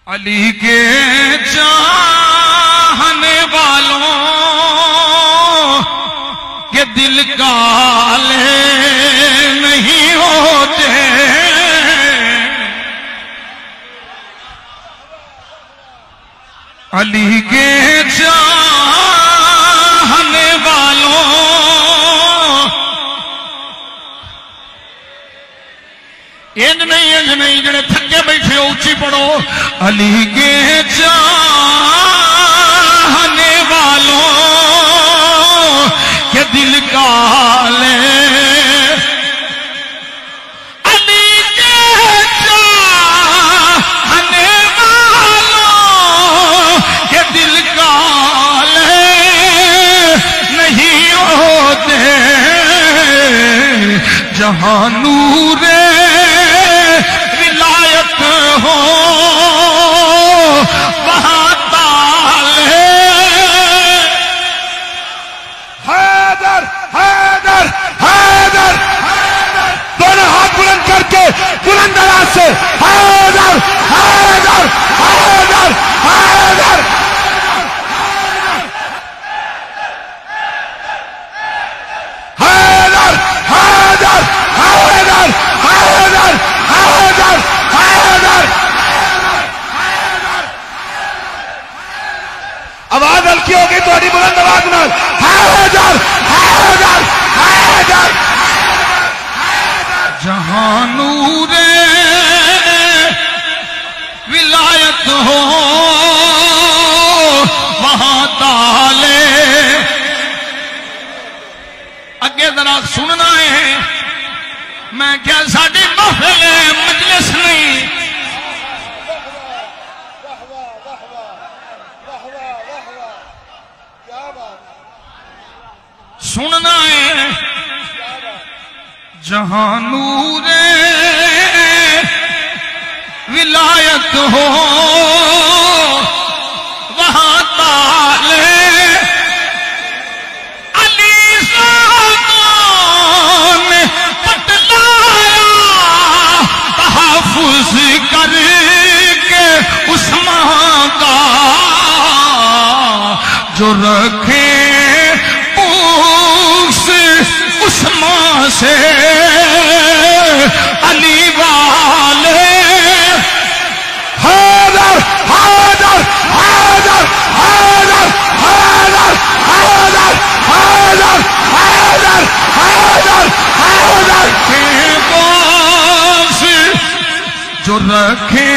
علی کے چاہنے والوں کے دل کالے نہیں ہوتے، علی کے چاہنے والوں انج نہیں جڑے تھکے بیٹھے ہو اچھی پڑھو، علی کے چاہنے والوں کے دل کالے، علی کے چاہنے والوں کے دل کالے نہیں ہوتے، جہاں نور ہو وہاں تالے، حیدر حیدر حیدر دونوں ہاتھ بلند کر کے بلند آواز سے حیدر حیدر حیدر حیدر حیدر حیدر حیدر حیدر حیدر آواز ہلکی ہوگی تھوڑی بلند آواز نال حیدر حیدر حیدر جہاں نور ولایت ہو وہاں تالے، اگے ذرا سننا ہے، میں کیا ساڈی محفل مجلس نہیں، سننا ہے، جہاں نور ولایت ہو وہاں تالے، علی زادوں نے بتلایا تحفظ کر کے عثمان کا، جو رکھے عثمان سے علی والے، حیدر حیدر حیدر حیدر حیدر حیدر حیدر حیدر حیدر حیدر کے پاس جو رکھے